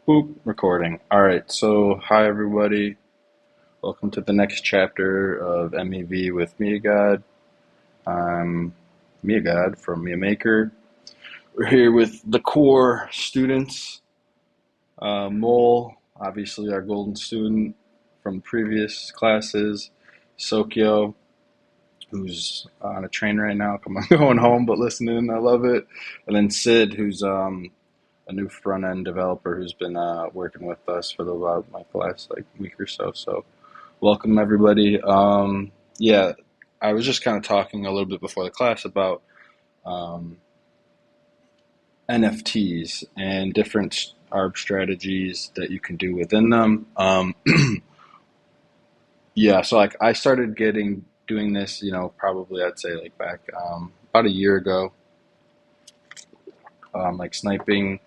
Boop, recording. All right, so hi everybody. Welcome to the next chapter of MEV with miyagod. I'm miyagod from Miya Maker. We're here with the core students. Mole, obviously our golden student from previous classes. Sokyo, who's on a train right now, going home but listening. I love it. And then Sid, who's a new front end developer who's been working with us for the last like week or so. So welcome everybody. Yeah, I was just kind of talking a little bit before the class about um, NFTs and different ARB strategies that you can do within them. Yeah, so like I started getting doing this, probably I'd say like back about a year ago, like sniping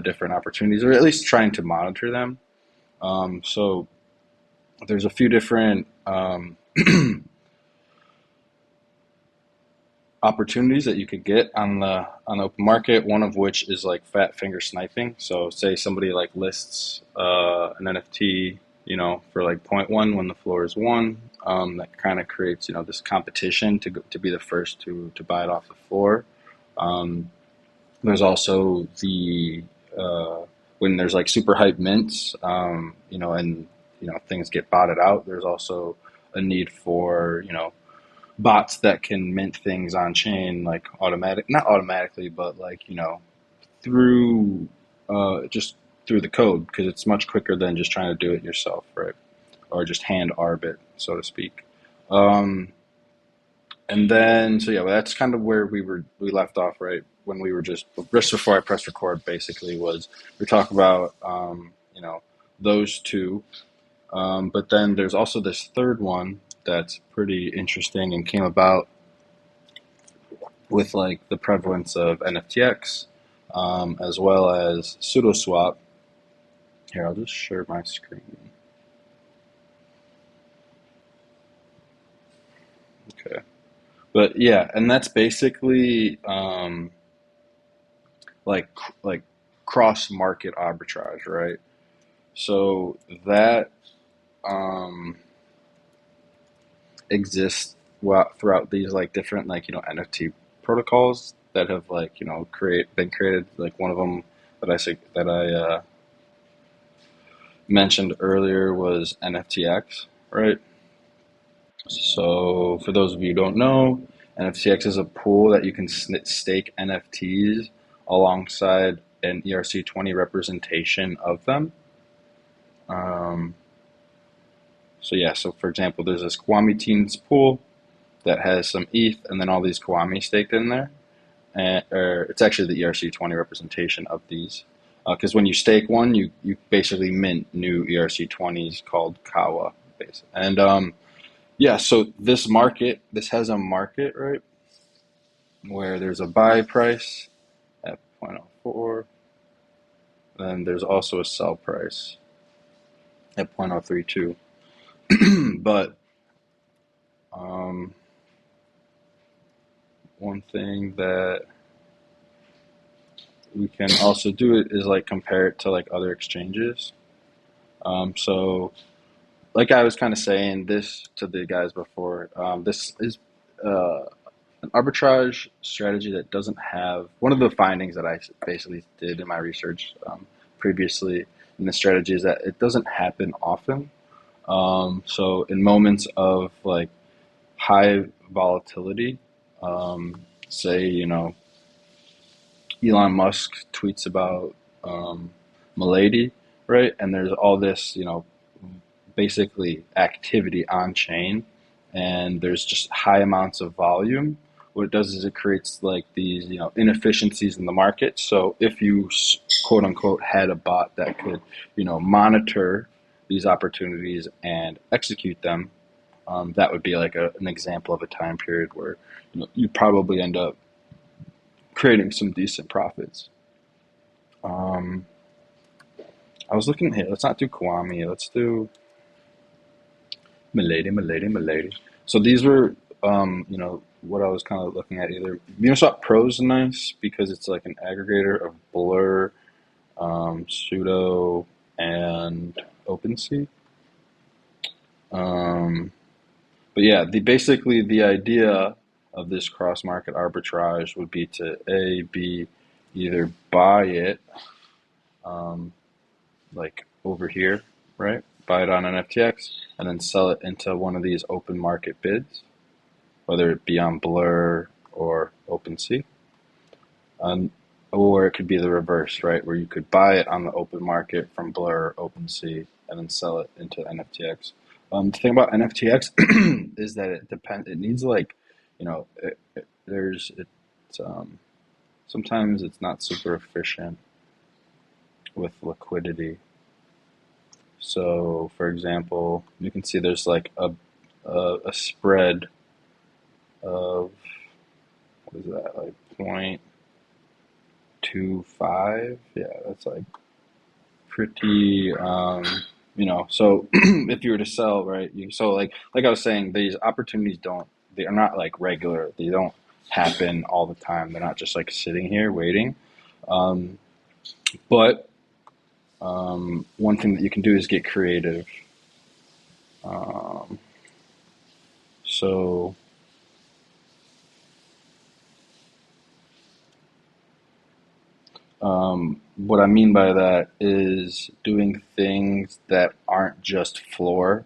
different opportunities or at least trying to monitor them. So there's a few different opportunities that you could get on the open market. One of which is like fat finger sniping. So say somebody like lists an NFT, for like point 0.1 when the floor is 1. That kind of creates this competition to be the first to buy it off the floor. Um, there's also the when there's like super hype mints, and things get botted out. There's also a need for bots that can mint things on chain, like not automatically, but like through just through the code, because it's much quicker than just trying to do it yourself, right? Or just hand arb it, so to speak. Um, and then, so yeah, well, that's kind of where we left off, right? When we were just before I pressed record, basically was we talk about those two, but then there's also this third one that's pretty interesting and came about with like the prevalence of NFTX, as well as pseudo swap. Here, I'll just share my screen. Okay, but yeah, and that's basically like like cross market arbitrage, right? So that um, exists throughout these like different like NFT protocols that have like been created. Like one of them that I mentioned earlier was NFTX, right? So for those of you who don't know, NFTX is a pool that you can stake NFTs alongside an ERC20 representation of them. Um, so yeah, so for example, there's this Kwame Teens pool that has some ETH and then all these Kwame staked in there. Or it's actually the ERC20 representation of these. Because when you stake one, you basically mint new ERC20s called Kawa. And yeah, so this has a market, right, where there's a buy price at 0.04, then there's also a sell price at 0.032. But um, one thing that we can also do it is like compare it to like other exchanges. So like I was kind of saying this to the guys before, this is uh, an arbitrage strategy that doesn't have one of the findings that I basically did in my research previously in the strategy is that it doesn't happen often. So in moments of like high volatility, say Elon Musk tweets about Milady, right? And there's all this basically activity on chain, and there's just high amounts of volume. What it does is it creates like these inefficiencies in the market. So if you quote unquote had a bot that could monitor these opportunities and execute them, that would be like an example of a time period where you probably end up creating some decent profits. Um, I was looking here. Let's not do Kiwami. Let's do Milady. So these were, what I was kind of looking at. Either Uniswap Pro is nice because it's like an aggregator of Blur Pseudo and OpenSea. Um, but yeah, basically the idea of this cross market arbitrage would be to be either buy it um, like over here, right? Buy it on an FTX and then sell it into one of these open market bids, whether it be on Blur or OpenSea. Um, or it could be the reverse, right? Where you could buy it on the open market from Blur or OpenSea and then sell it into NFTX. The thing about NFTX is that it depends. It needs like, it's sometimes it's not super efficient with liquidity. So, for example, you can see there's like a spread of what is that like 0.25? Yeah, that's like pretty so if you were to sell, right, like I was saying, these opportunities don't they are not like regular, they don't happen all the time, they're not just like sitting here waiting. But one thing that you can do is get creative. um, so what I mean by that is doing things that aren't just floor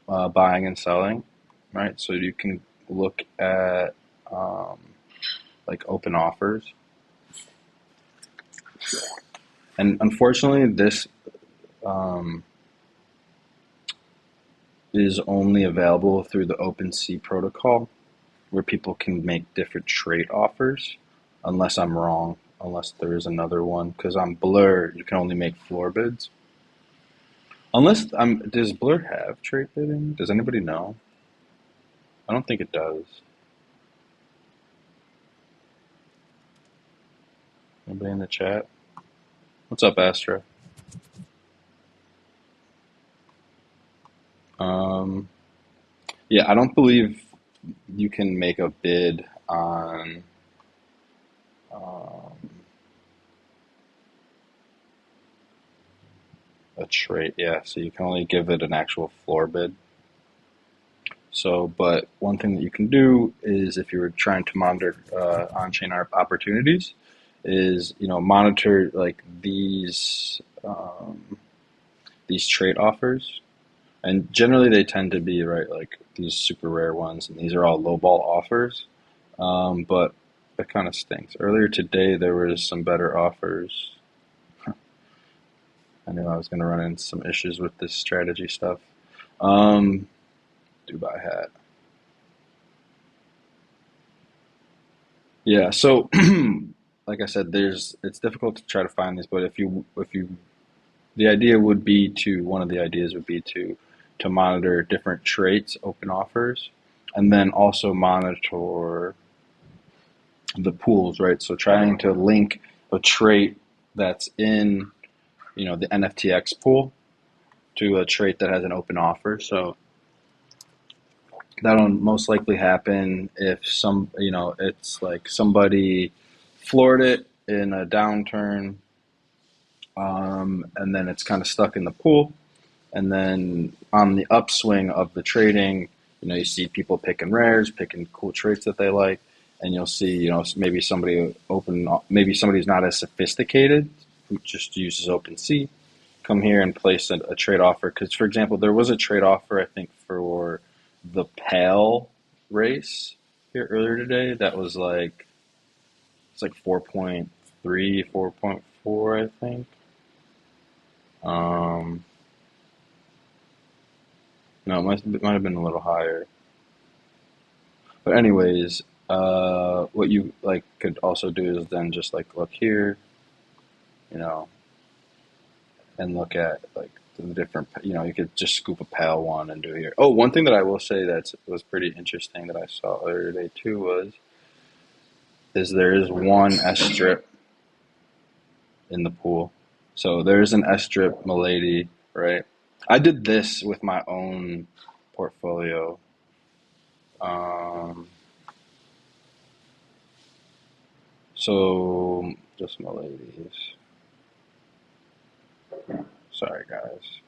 buying and selling, right? So you can look at um, like open offers, and unfortunately, this um, is only available through the OpenSea protocol, where people can make different trade offers. Unless I'm wrong, unless there is another one, because on Blur you can only make floor bids. Unless does Blur have trade bidding? Does anybody know? I don't think it does. Anybody in the chat? What's up, Astra? Um, yeah, I don't believe you can make a bid on um, a trade. Yeah, so you can only give it an actual floor bid. So, but one thing that you can do is, if you were trying to monitor on-chain opportunities, is monitor like these trade offers, and generally they tend to be right like these super rare ones, and these are all lowball offers. But that kind of stinks. Earlier today there was some better offers. I knew I was going to run into some issues with this strategy stuff. Um, Dubai hat. Yeah, so like I said, it's difficult to try to find these, but if you the idea would be to one of the ideas would be to monitor different traits, open offers, and then also monitor the pools, right? So trying to link a trait that's in the NFTX pool to a trait that has an open offer. So that'll most likely happen if it's like somebody floored it in a downturn, and then it's kind of stuck in the pool. And then on the upswing of the trading, you see people picking rares, picking cool traits that they like, and you'll see, maybe somebody who's not as sophisticated, who just uses OpenSea, come here and place a trade offer. Because, for example, there was a trade offer, I think, for the Pale race here earlier today that was like, it's like 4.3, 4.4, I think. Um, no, it might have been a little higher. But anyways, what you like could also do is then just like look here, you know, and look at like the different, you could just scoop a pale one and do here. Oh, one thing that I will say that was pretty interesting that I saw earlier today too is there is one S strip in the pool. So there's an S strip Milady, right? I did this with my own portfolio. Um, so just Miladies. Sorry, guys.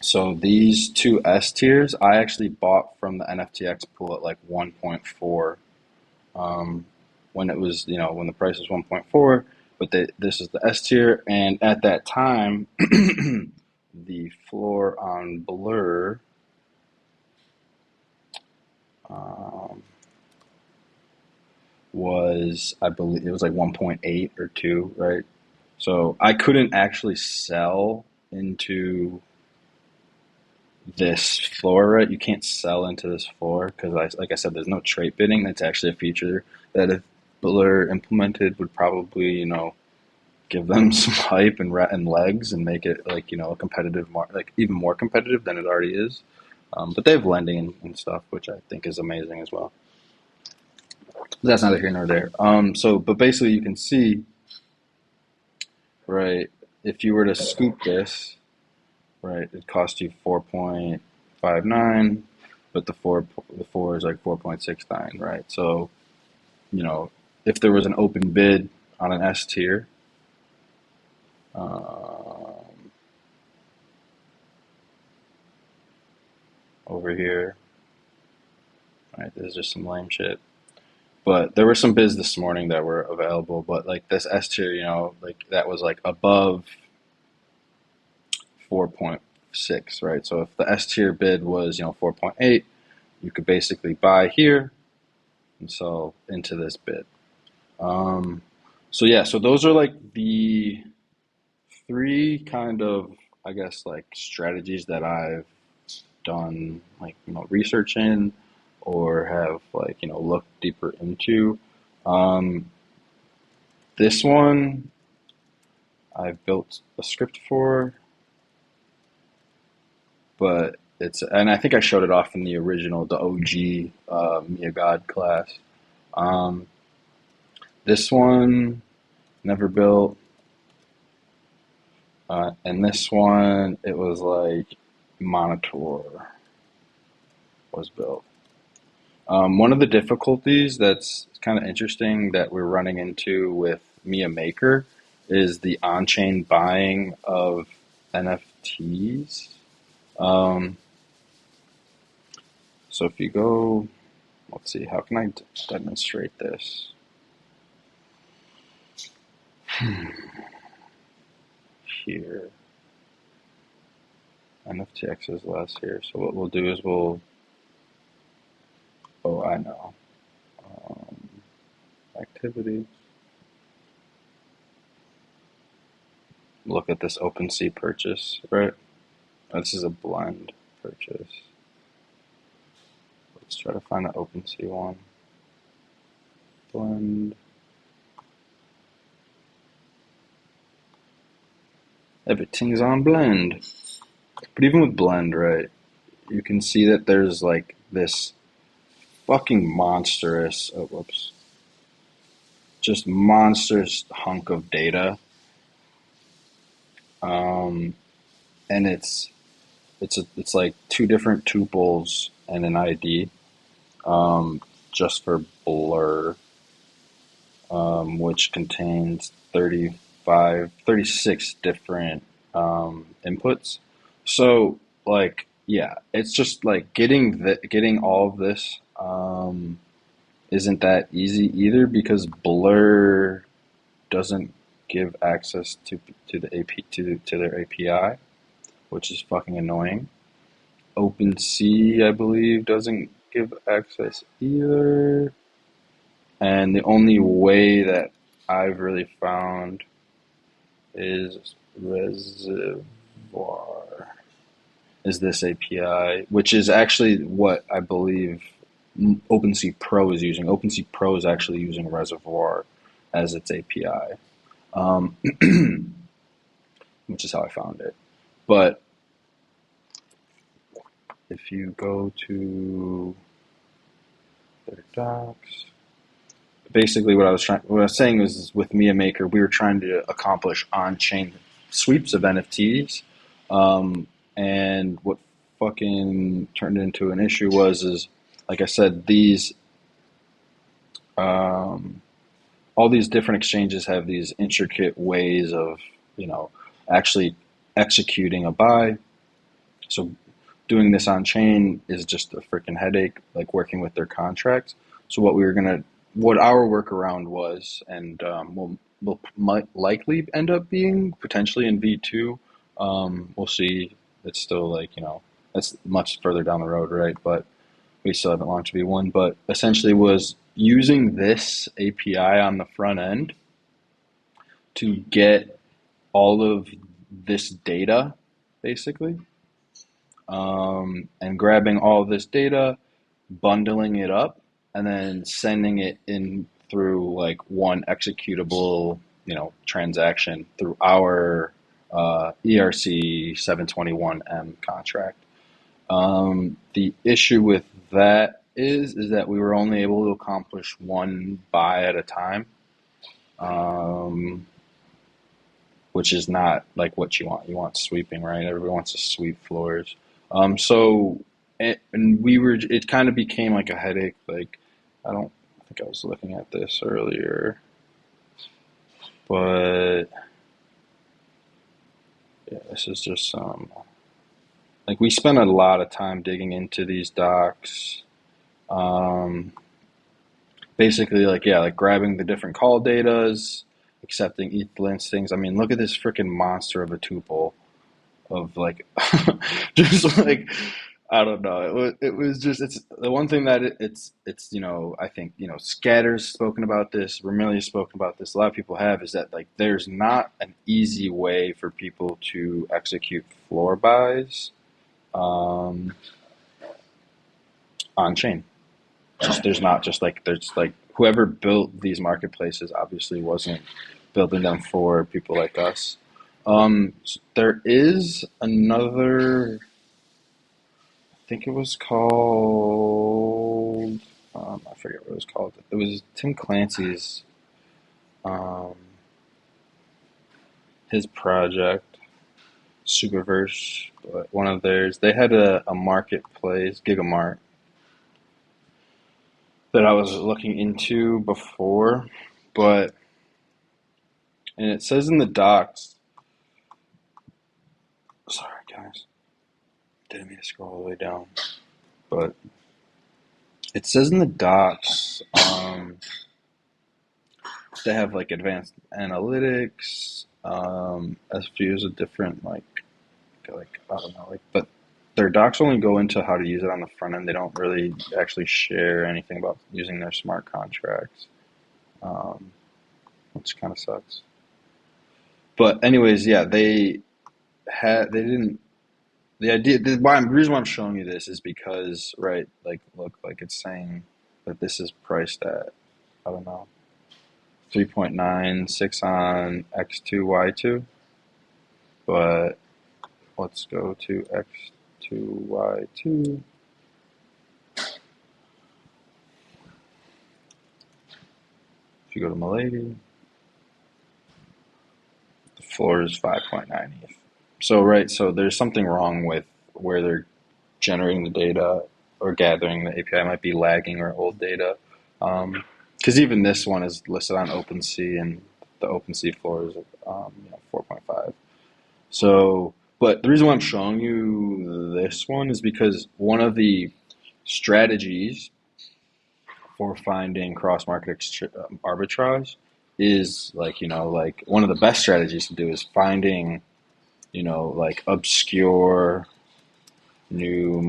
So these two S tiers, I actually bought from the NFTX pool at like 1.4, um, when it was, when the price was 1.4, but this is the S tier, and at that time, the floor on Blur, um, was, I believe, it was like 1.8 or 2, right? So I couldn't actually sell into this floor, right? You can't sell into this floor because, like I said, there's no trait bidding. That's actually a feature that if Blur implemented would probably, give them some hype and legs and make it like, a competitive like even more competitive than it already is. But they have lending and stuff, which I think is amazing as well. That's neither here nor there. But basically, you can see, right? If you were to scoop this, right, it cost you 4.59, but the four is like 4.69, right? So, you know, if there was an open bid on an S tier, um, over here, right, this is just some lame shit. But there were some bids this morning that were available, but like this S tier, like that was like above 4.6, right? So if the S tier bid was, 4.8, you could basically buy here and sell into this bid. Um, so yeah, so those are like the three kind of, I guess, like strategies that I've done, like, research in or have like, looked deeper into. Um, this one I've built a script for, but and I think I showed it off in the original, the OG miyagod class. Um, this one never built, and this one it was like monitor was built. One of the difficulties that's kind of interesting that we're running into with Miya Maker is the on-chain buying of NFTs. Um, so if you go, let's see, how can I demonstrate this? Here, NFTX is less here. So what we'll do is oh, I know, um, activity. Look at this OpenSea purchase, right? This is a blend purchase. Let's try to find the OpenSea one. Blend. Everything's on blend. But even with blend, right, you can see that there's like this fucking monstrous, oh, whoops, just monstrous hunk of data. Um, and it's like two different tuples and an ID, just for Blur, which contains 36 different inputs. So, like, yeah, it's just like getting all of this isn't that easy either because Blur doesn't give access to the AP to their API, which is fucking annoying. OpenSea, I believe, doesn't give access either. And the only way that I've really found is Reservoir, is this API, which is actually what I believe OpenSea Pro is using. OpenSea Pro is actually using Reservoir as its API, um, which is how I found it. But if you go to their docs, basically what I was saying is with Miya Maker, we were trying to accomplish on-chain sweeps of NFTs, and what fucking turned into an issue is like I said, these um, all these different exchanges have these intricate ways of, you know, actually executing a buy. So doing this on chain is just a freaking headache, like working with their contracts. So what our workaround was, and will might likely end up being potentially in V2. We'll see. It's still like, that's much further down the road, right? But we still haven't launched V1. But essentially was using this API on the front end to get all of this data, basically, and grabbing all of this data, bundling it up, and then sending it in through like one executable, transaction through our ERC 721M contract. The issue with that is that we were only able to accomplish one buy at a time, which is not like what you want. You want sweeping, right? Everybody wants to sweep floors. It kind of became like a headache. Like, I think I was looking at this earlier, but yeah, this is just like we spent a lot of time digging into these docs. Um, Basically, like, yeah, like grabbing the different call datas, accepting ETH listings. I mean, look at this freaking monster of a tuple of like, just like, I don't know. It was just, it's the one thing that it's I think, Scatter's spoken about this, Vermilia's spoken about this, a lot of people have, is that like there's not an easy way for people to execute floor buys um, on chain. There's not just like, there's like whoever built these marketplaces obviously wasn't building them for people like us. There is another, I think it was called, I forget what it was called. It was Tim Clancy's, um, his project, Superverse, but one of theirs. They had a marketplace, Gigamart, that I was looking into before, but, and it says in the docs, sorry guys, didn't mean to scroll all the way down, but it says in the docs, they have like advanced analytics, as views of different like I don't know, like, but their docs only go into how to use it on the front end. They don't really actually share anything about using their smart contracts, um, which kind of sucks. But anyways, yeah, they didn't. The reason why I'm showing you this is because, right, like, look, like it's saying that this is priced at, I don't know, 3.96 on X2Y2, but let's go to X2Y2. If you go to Milady, the floor is 5.9 ETH. So, right, so there's something wrong with where they're generating the data or gathering the API. Might be lagging or old data. Because even this one is listed on OpenSea, and the OpenSea floor is 4.5. So, but the reason why I'm showing you this one is because one of the strategies for finding cross-market arbitrage is like, like one of the best strategies to do is finding, like obscure new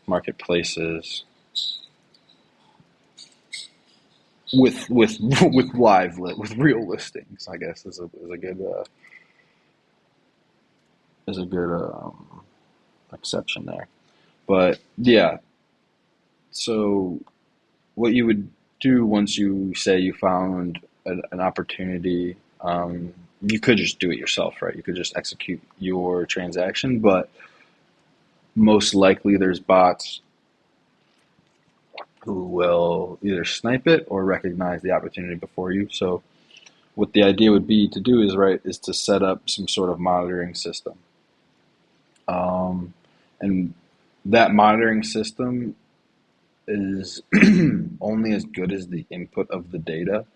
marketplaces with with real listings. I guess is a good exception there. But yeah, so what you would do once you say you found an opportunity, you could just do it yourself, right? You could just execute your transaction, but most likely there's bots who will either snipe it or recognize the opportunity before you. So what the idea would be to do is to set up some sort of monitoring system. And that monitoring system is only as good as the input of the data.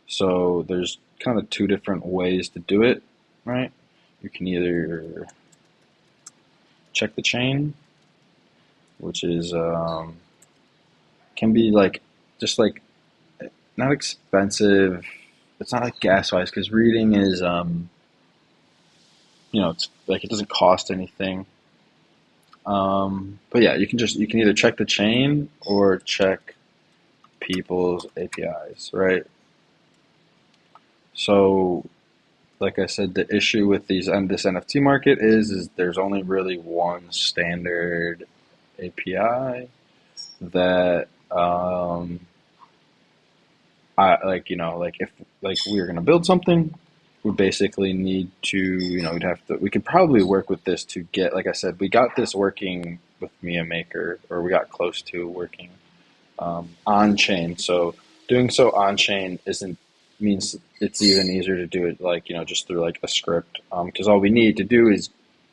So there's kind of two different ways to do it, right? You can either check the chain, which is can be like just like not expensive. It's not like gas wise because reading is it's like it doesn't cost anything. But yeah, you can either check the chain or check people's APIs, right? So like I said, the issue with these and this NFT market is there's only really one standard API that I like like if like we were gonna build something, we basically need to we could probably work with this to get like I said we got this working with Mia Maker or we got close to working on chain. So doing so on chain isn't means it's even easier to do it like just through like a script because all we need to do is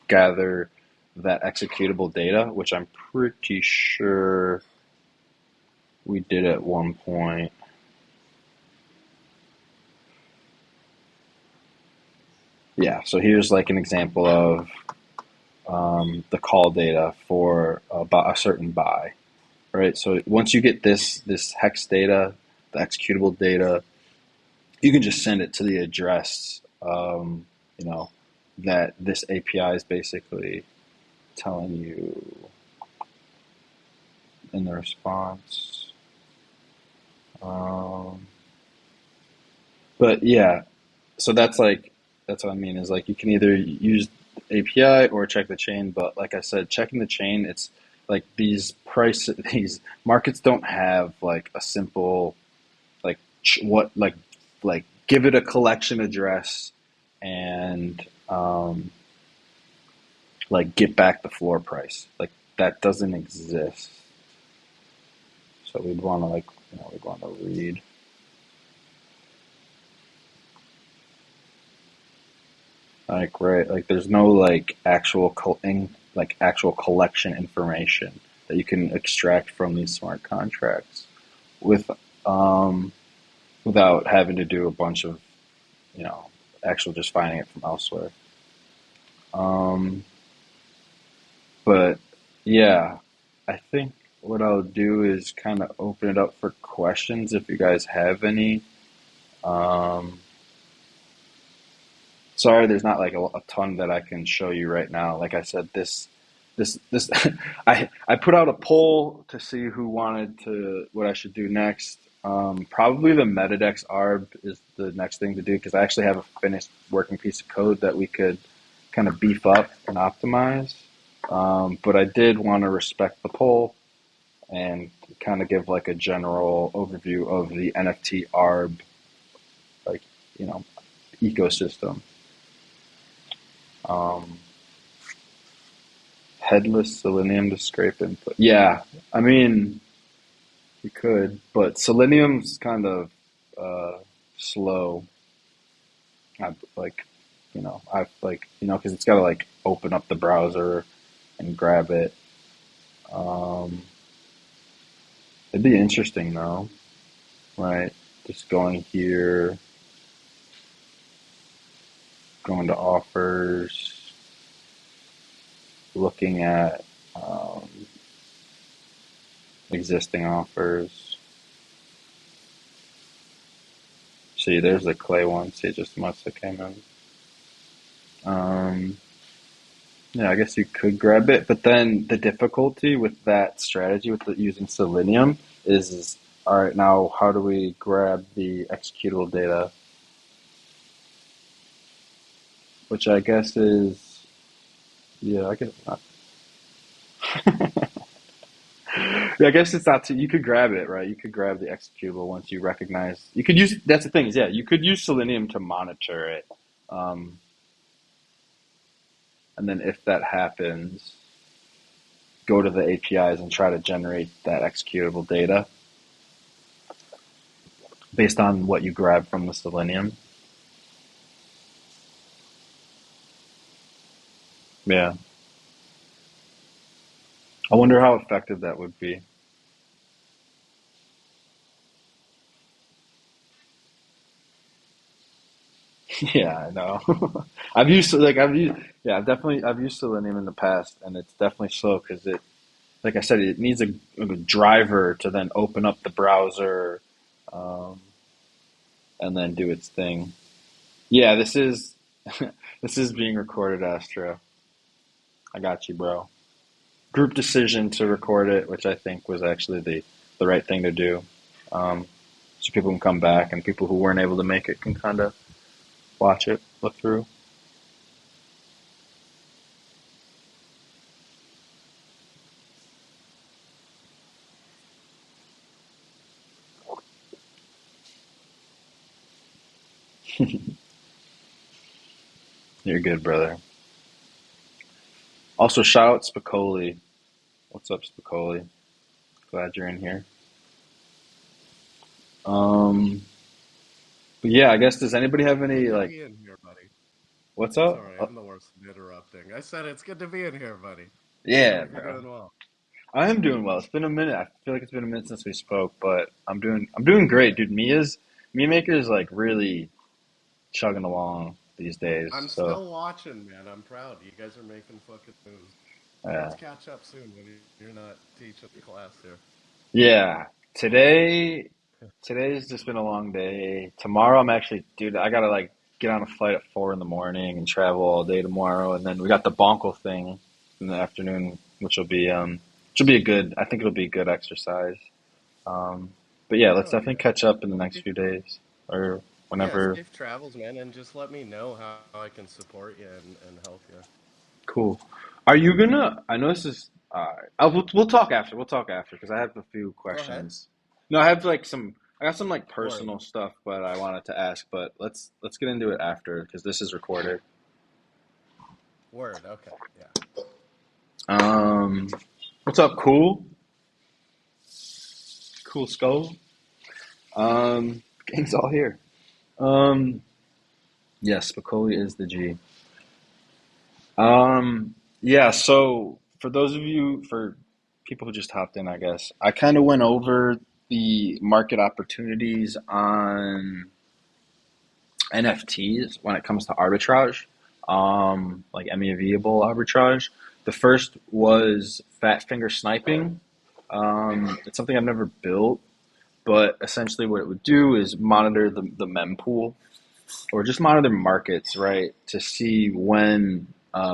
gather that executable data, which I'm pretty sure we did at one point. Yeah, so here's like an example of the call data for a certain buy, right? So once you get this hex data, the executable data, you can just send it to the address, you know, that this API is basically telling you in the response. Um, but yeah, so that's what I mean is like you can either use API or check the chain. But like I said, checking the chain, it's like these markets don't have like a simple like what like give it a collection address and like get back the floor price. Like that doesn't exist. So we'd want to we'd want to read. Like right, like there's no like actual collection information that you can extract from these smart contracts with um, without having to do a bunch of you know actual just finding it from elsewhere. Um, but yeah, I think what I'll do is kind of open it up for questions if you guys have any. Um, Sorry, there's not like a ton that I can show you right now. Like I said, this I put out a poll to see who wanted to what I should do next. Probably the Metadex arb is the next thing to do because I actually have a finished working piece of code that we could kind of beef up and optimize. But I did want to respect the poll and kind of give like a general overview of the NFT arb like you know ecosystem. Um, Headless Selenium to scrape input. Yeah, I mean, you could, but Selenium's kind of uh, slow. I like, because it's got to like open up the browser and grab it. Um, it'd be interesting though, right? Just going here, going to offers, looking at um, existing offers. See, there's the clay one. See, it just must have came in. Um, Yeah, I guess you could grab it, but then the difficulty with that strategy with using Selenium is all right, now how do we grab the executable data? Which I guess is, yeah, I guess not. Yeah, I guess it's not too, you could grab it, right? You could grab the executable once you recognize, you could use, that's the thing is, yeah, you could use Selenium to monitor it. Um, and then if that happens, go to the APIs and try to generate that executable data based on what you grab from the Selenium. Yeah. I wonder how effective that would be. Yeah, I know. I've used to like I've used yeah, I've used Selenium in the past, and it's definitely slow because it, like I said, it needs a driver to then open up the browser, um, and then do its thing. Yeah, this is this is being recorded, Astro. I got you, bro. Group decision to record it, which I think was actually the right thing to do. Um, so people can come back, and people who weren't able to make it can kind of watch it, look through. You're good, brother. Also, shout out Spicoli. What's up, Spicoli? Glad you're in here. Um, but yeah, I guess does anybody have any Good to like be in here, buddy. what's up? Sorry, I'm the worst at interrupting. I said it's good to be in here, buddy. I Yeah, hope you're bro. doing well. I am doing well. It's been a minute. I feel like it's been a minute since we spoke, but I'm doing great, dude. Mia Maker is like really chugging along these days. I'm So still watching, man. I'm proud. You guys are making fucking moves. yeah, Let's catch up soon when you're not teaching the class here. yeah. Today today's just been a long day. Tomorrow I'm actually, dude. I gotta like get on a flight at 4 in the morning and travel all day tomorrow, and then we got the Bonkel thing in the afternoon, which will be a good. I think it'll be a good exercise. Um, but yeah, let's Hell definitely yeah. catch up in the Well, next few days or yeah, whenever. safe travels, man, and just let me know how I can support you and help you. Cool. Are you gonna? I know this is. We'll talk after. We'll talk after because I have a few Go ahead. questions. No, I have like some. I got some like Word. personal stuff, but I wanted to ask. But let's get into it after because this is recorded. Word. Okay. Yeah. Um, what's up? Cool, cool skull. Gang's all here. Um, yes, Spicoli is the G. Yeah, so for those of you, for people who just hopped in, I guess, I kind of went over the market opportunities on NFTs when it comes to arbitrage, like MEV arbitrage. The first was fat finger sniping. It's something I've never built, but essentially what it would do is monitor the mempool or just monitor markets, right, to see when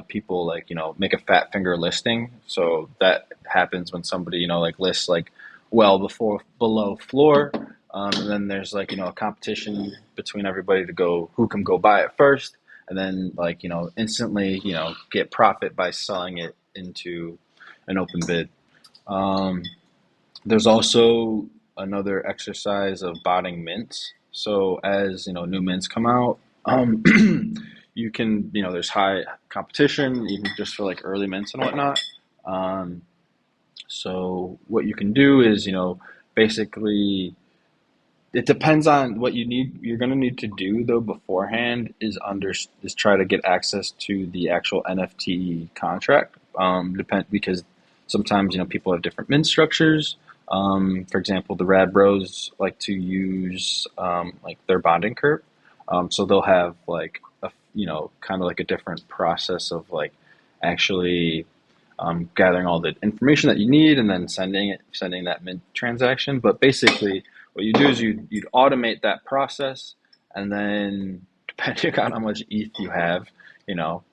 people like make a fat finger listing. So that happens when somebody like lists like well before below floor, and then there's like a competition between everybody to go who can go buy it first, and then like instantly get profit by selling it into an open bid. Um, there's also another exercise of botting mints. So as new mints come out, you can there's high competition even just for like early mints and whatnot. Um, so what you can do is basically it depends on what you need. You're going to need to do though beforehand is try to get access to the actual NFT contract. Depend because sometimes people have different mint structures. For example, the Rad Bros like to use like their bonding curve, so they'll have like a kind of like a different process of like actually gathering all the information that you need and then sending that mint transaction. But basically, what you do is you'd automate that process, and then depending on how much ETH you have, you know,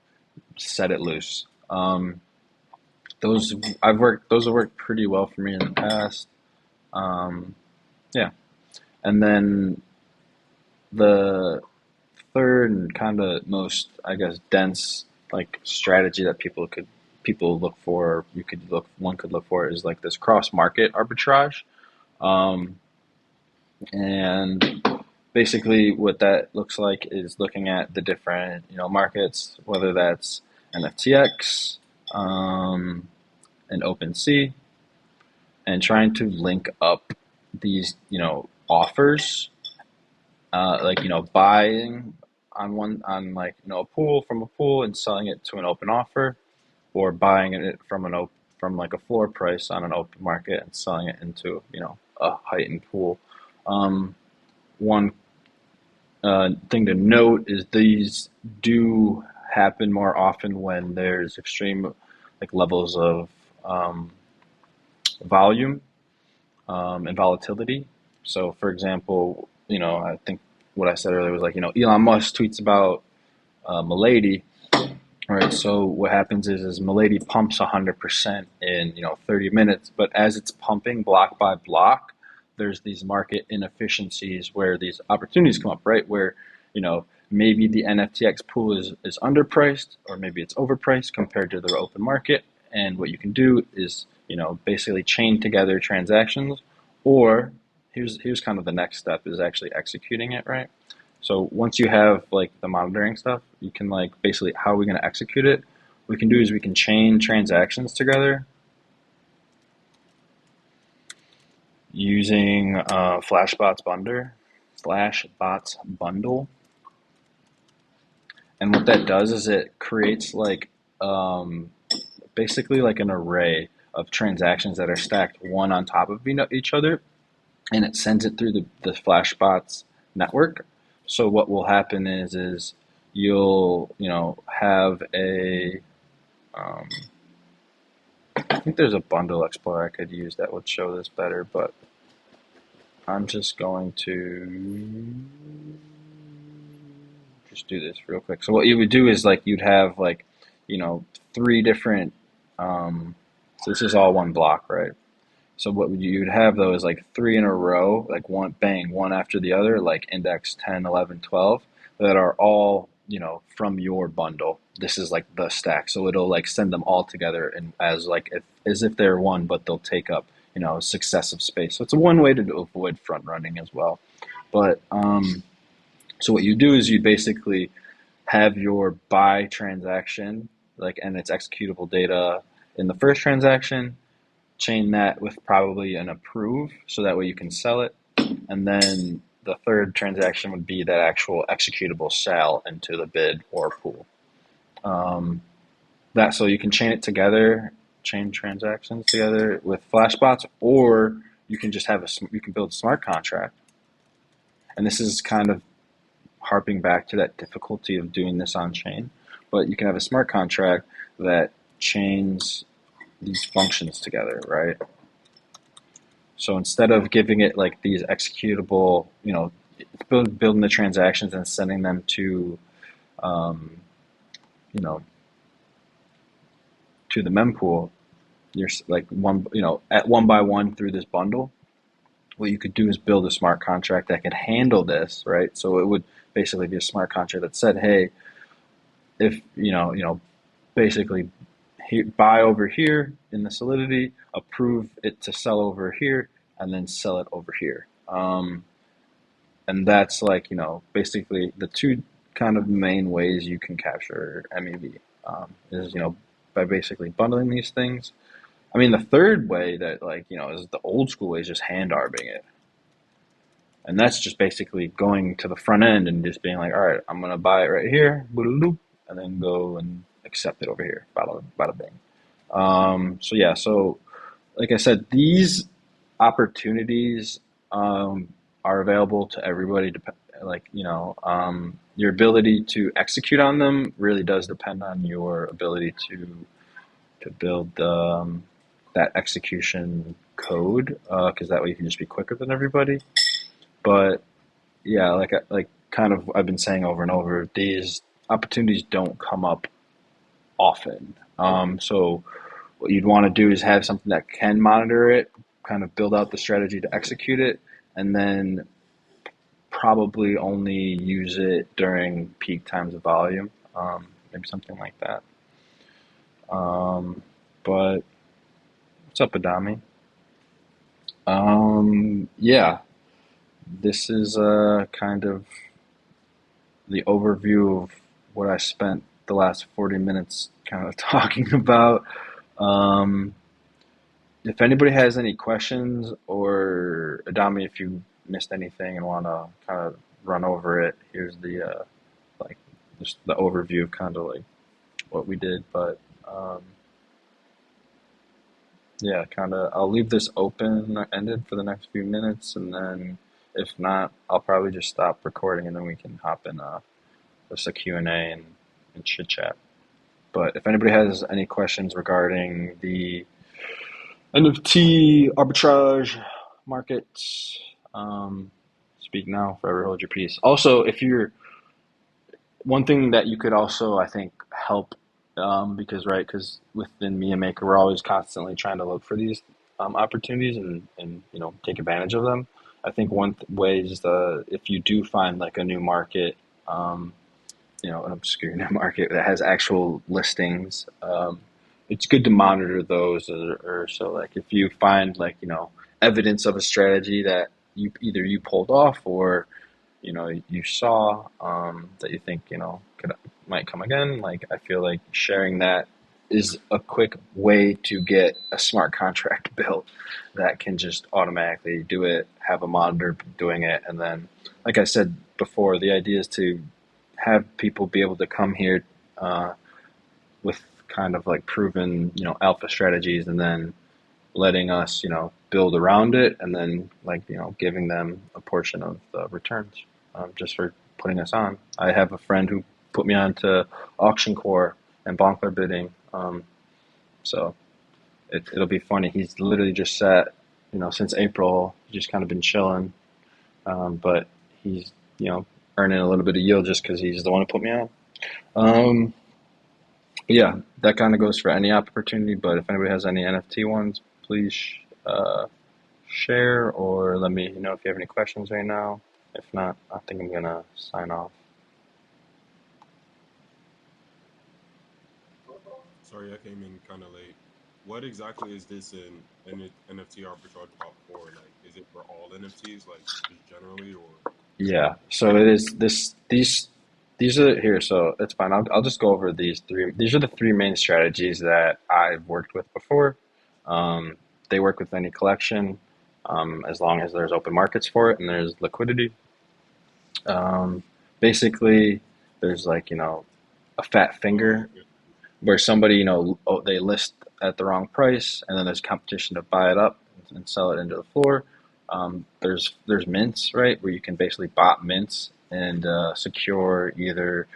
set it loose. Those have worked pretty well for me in the past. Um, yeah, and then the third and kind of most, I guess, dense like strategy that people look for, one could look for is like this cross market arbitrage. Um, and basically what that looks like is looking at the different markets, whether that's NFTX, and OpenSea, and trying to link up these offers, like buying on one on like a pool from a pool and selling it to an open offer, or buying it from from like a floor price on an open market and selling it into a heightened pool. Um, one thing to note is these do happen more often when there's extreme like levels of um, volume and volatility. So, for example, I think what I said earlier was like, Elon Musk tweets about Milady. All right, so what happens is Milady pumps 100% in 30 minutes, but as it's pumping block by block, there's these market inefficiencies where these opportunities come up, right? Where maybe the NFTX pool is underpriced or maybe it's overpriced compared to the open market, and what you can do is basically chain together transactions, or here's kind of the next step is actually executing it, right? So once you have like the monitoring stuff, you can like basically how are we going to execute it? What we can do is we can chain transactions together using Flashbots bundle, and what that does is it creates like um, basically like an array of transactions that are stacked one on top of each other, and it sends it through the Flashbots network. So what will happen is you'll have a um, I think there's a bundle explorer I could use that would show this better, but I'm just going to just do this real quick. So what you would do is like you'd have like three different so this is all one block, right? So what you'd have though is like three in a row, like one bang, one after the other, like index 10, 11, 12, that are all, from your bundle. This is like the stack. So it'll like send them all together and as like as if they're one, but they'll take up, successive space. So it's a one way to avoid front running as well. But so what you do is you basically have your buy transaction, like and its executable data in the first transaction, chain that with probably an approve so that way you can sell it, and then the third transaction would be that actual executable sell into the bid or pool. That so you can chain it together, chain transactions together with flashbots, or you can just have you can build a smart contract, and this is kind of harping back to that difficulty of doing this on chain, but you can have a smart contract that chains these functions together, right? So instead of giving it like these executable, building the transactions and sending them to, um, you know, to the mempool, you're like at one by one through this bundle. What you could do is build a smart contract that could handle this, right? So it would basically be a smart contract that said, hey, if basically buy over here in the solidity, approve it to sell over here, and then sell it over here. And that's like, basically the two kind of main ways you can capture MEV is, by basically bundling these things. I mean, the third way that like, is the old school way is just hand arbing it. And that's just basically going to the front end and just being like, all right, I'm going to buy it right here, and then go and accept it over here, bada, bada bing. So yeah, so like I said, these opportunities are available to everybody. Like your ability to execute on them really does depend on your ability to build that execution code, because that way you can just be quicker than everybody. But yeah, like kind of I've been saying over and over, these opportunities don't come up often. So what you'd want to do is have something that can monitor it, kind of build out the strategy to execute it, and then probably only use it during peak times of volume, maybe something like that. But what's up, Adami? Yeah, this is kind of the overview of what I spent the last 40 minutes kind of talking about. Um, if anybody has any questions, or Adami, if you missed anything and want to kind of run over it, here's the like just the overview of kind of like what we did. But yeah, kind of I'll leave this open ended for the next few minutes, and then If not, I'll probably just stop recording and then we can hop in just a Q&A and chit chat. But if anybody has any questions regarding the NFT arbitrage markets, speak now, forever hold your peace. Also, if you're one thing that you could also, I think, help because right, because within Mia Maker, we're always constantly trying to look for these opportunities and take advantage of them. I think one way is if you do find like a new market, um, an obscure new market that has actual listings. It's good to monitor those, or so like if you find like evidence of a strategy that you pulled off or you saw that you think might come again. Like I feel like sharing that is a quick way to get a smart contract built that can just automatically do it, have a monitor doing it, and then, like I said before, the idea is to have people be able to come here uh, with kind of like proven, alpha strategies, and then letting us, build around it, and then like giving them a portion of the returns just for putting us on. I have a friend who put me on to auction core and bonkler bidding, so it'll be funny. He's literally just sat, since April, just kind of been chilling, but he's earning a little bit of yield just because he's the one who put me on. Um, yeah, that kind of goes for any opportunity. But if anybody has any NFT ones, please uh, share or let me know if you have any questions right now. If not, I think I'm gonna sign off. Sorry, I came in kind of late. What exactly is this in NFT arbitrage about for? Like, is it for all NFTs, like just generally, or? Yeah, so it is these are here. So it's fine. I'll just go over these three. These are the three main strategies that I've worked with before. Um, they work with any collection as long as there's open markets for it and there's liquidity. Um, Basically, there's like a fat Oh, finger okay. where somebody they list at the wrong price and then there's competition to buy it up and sell it into the floor. There's mints, right, where you can basically bot mints and secure either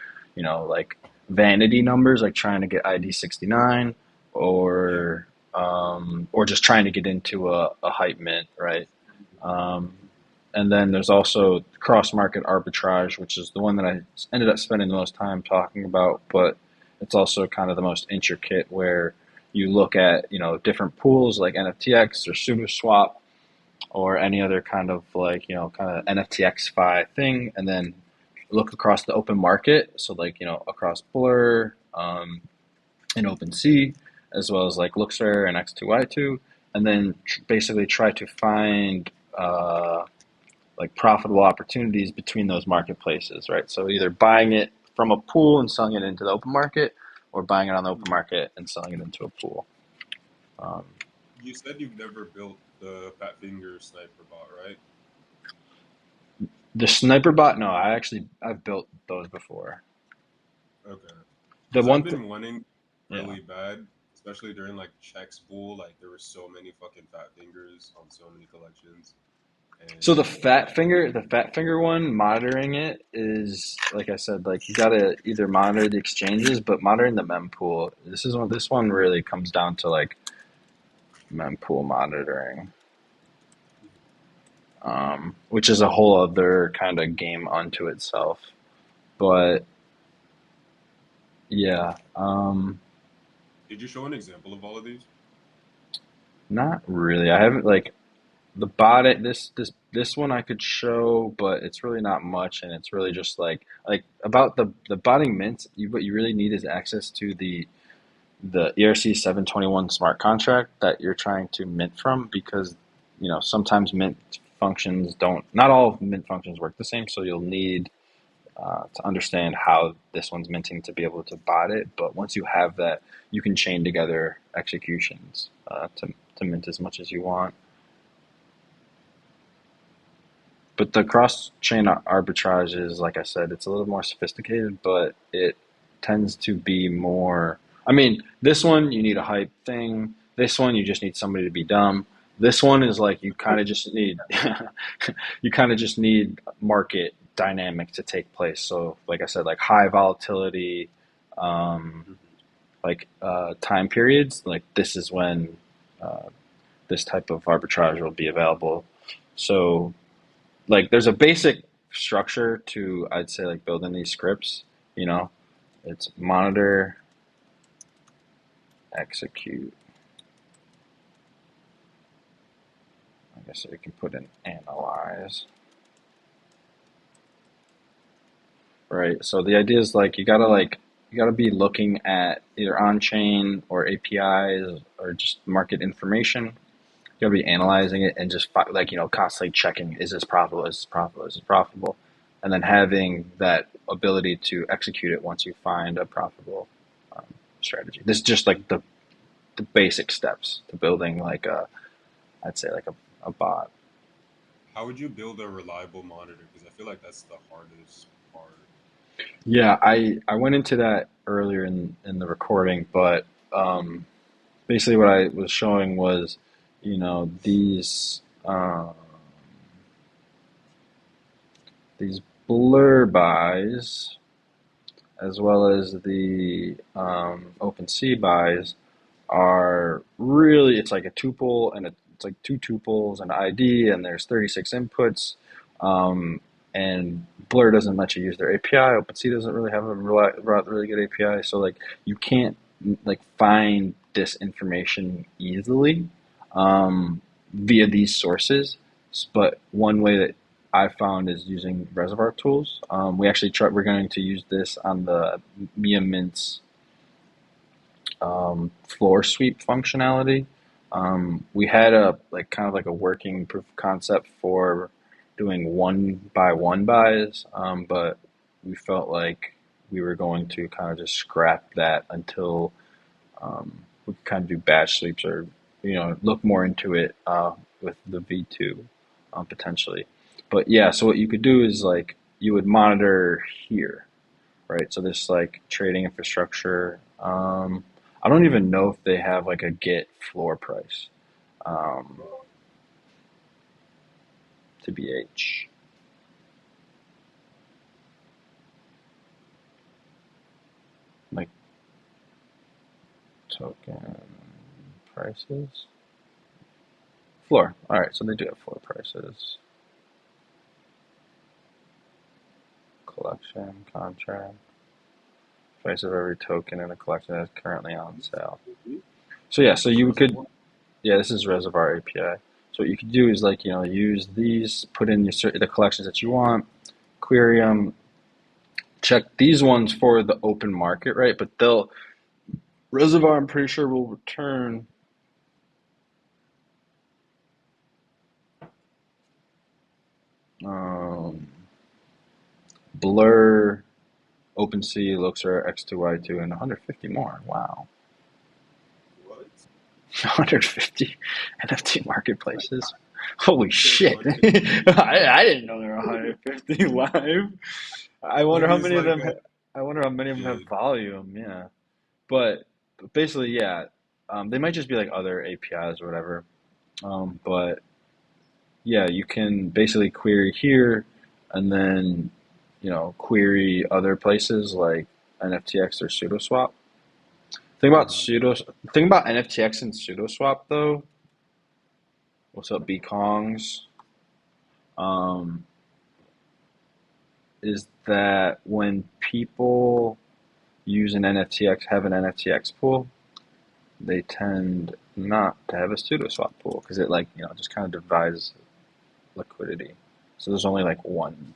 like vanity numbers like trying to get ID 69 Yeah. or just trying to get into a hype mint, right? Um, and then there's also cross market arbitrage, which is the one that I ended up spending the most time talking about, but it's also kind of the most intricate where you look at, different pools like NFTX or SudoSwap or any other kind of like, kind of NFTXFi thing, and then look across the open market. So like, across Blur and OpenSea, as well as like Luxor and X2Y2, and then basically try to find like profitable opportunities between those marketplaces, right? So either buying it from a pool and selling it into the open market, or buying it on the open Mhm. market and selling it into a pool. Um, You said you've never built the Fat Finger Sniper bot, right? the sniper bot, no, I've built those before. Okay. The Because I've one, th- been wanting yeah. really bad, especially during like checks bull. Like there were so many fucking Fat Fingers on so many collections, So and the fat finger one, monitoring it is like I said, like you gotta either monitor the exchanges, but monitoring the mempool. This one really comes down to like mempool monitoring, which is a whole other kind of game unto itself. But yeah, did you show an example of all of these? not really. I haven't like the bot. This one I could show, but it's really not much, and it's really just like about the botting mints. What you really need is access to the ERC 721 smart contract that you're trying to mint from, because sometimes mint functions don't. Not all mint functions work the same, so you'll need to understand how this one's minting to be able to bot it. But once you have that, you can chain together executions to mint as much as you want. But the cross chain arbitrage is, like I said, it's a little more sophisticated, but it tends to be more. I mean, this one you need a hype thing. This one you just need somebody to be dumb. This one is like you kind of just need you kind of just need market dynamic to take place. So, like I said, like high volatility, um, Hmm. time periods. Like this is when uh, this type of arbitrage will be available. So, like, there's a basic structure to, I'd say, like building these scripts. You know, it's monitor, execute. I guess we can put in analyze. Right. So the idea is you gotta be looking at either on chain or APIs or just market information. You gotta be analyzing it and just constantly checking, is this profitable? Is this profitable? Is this profitable? And then having that ability to execute it once you find a profitable um, strategy. This is just like the basic steps to building I'd say like a bot. How would you build a reliable monitor? Because I feel like that's the hardest part. Yeah, I went into that earlier in the recording, but basically what I was showing was, these blur buys as well as the OpenSea buys are really, it's like a tuple and it's like two tuples and ID and there's 36 inputs. Um, and Blur doesn't let you use their API. OpenSea doesn't really have a really good API. So like you can't like find this information easily via these sources. But one way that I found is using reservoir tools. We're going to use this on the Miya Mint's floor sweep functionality. We had a like kind of like a working proof of concept for doing one by one buys, but we felt like we were going to kind of just scrap that until we could kind of do batch sweeps or look more into it with the V2 potentially. But yeah, so what you could do is like you would monitor here, right? So this like trading infrastructure. I don't even know if they have like a get floor price. Um, to BH, like token prices. Floor. All right, so they do have floor prices. Collection contract. Price of every token in the collection that is currently on sale. So yeah, so This is you could, Reservoir. yeah, this is Reservoir API. So what you could do is like use these, put in the collections that you want, query them, check these ones for the open market, right? But they'll Reservoir, I'm pretty sure will return um, Blur, OpenSea, Luxor, X2Y2, and 150 more. Wow, What? 150 NFT marketplaces. Holy You said shit! 150? I didn't know there were 150 live. I wonder how Maybe it's many of like them. a I wonder how many of them have yeah. volume. Yeah, but basically, yeah, they might just be like other APIs or whatever. But yeah, you can basically query here and then, query other places like NFTX or SudoSwap. Thing about Hmm. pseudo, thing about NFTX and SudoSwap though, what's up, Bkongs, um, is that when people use an NFTX, have an NFTX pool, they tend not to have a SudoSwap pool because it like, just kind of divides liquidity. So there's only like one.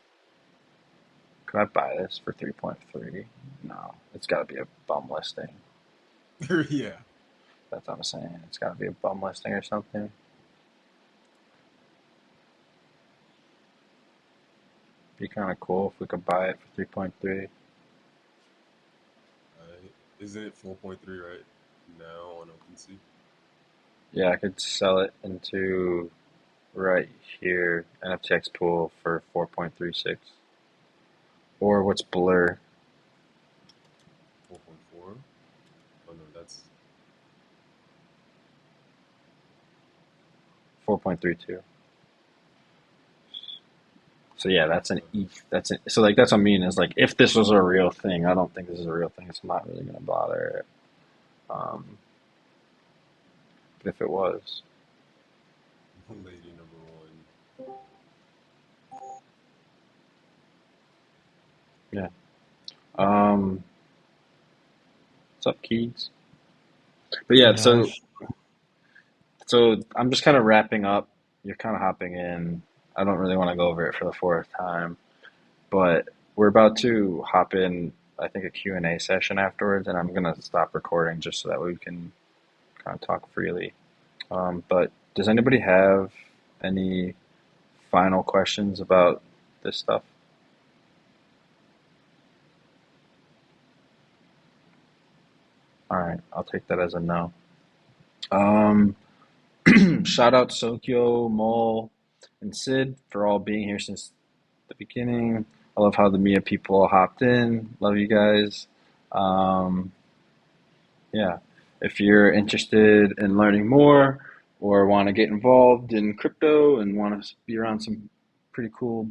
Could I buy this for 3.3? No, it's got to be a bum listing. Yeah. That's what I'm saying. It's got to be a bum listing or something. Be kind of cool if we could buy it for 3.3. Isn't it 4.3 right now on OpenSea? Yeah, I could sell it into right here NFTX pool for 4.36. Or what's Blur? 4.4? Oh no, that's 4.32. So yeah, that's an Okay. E. That's it. So like that's what I mean is like if this was a real thing, I don't think this is a real thing. It's not really gonna bother. Um, but if it was, Lady number one. yeah. Um, what's up, Keys? But What's up, yeah, so Josh? I'm just kind of wrapping up. You're kind of hopping in. I don't really want to go over it for the fourth time, but we're about to hop in. I think a Q&A session afterwards, and I'm gonna stop recording just so that we can kind of talk freely. But does anybody have any final questions about this stuff? All right, I'll take that as a no. Um, Shout out Sokyo, Mole, and Sid for all being here since the beginning. I love how the Mia people all hopped in. Love you guys. Um, yeah, if you're interested in learning more or want to get involved in crypto and want to be around some pretty cool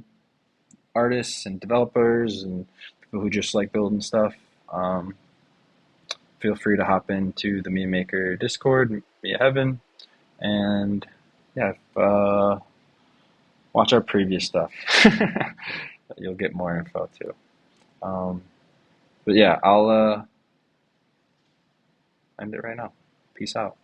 artists and developers and people who just like building stuff, um, feel free to hop into the Meme Maker Discord, Miya Heaven, and yeah, watch our previous stuff. You'll get more info too. Um, but yeah, I'll end it right now. Peace out.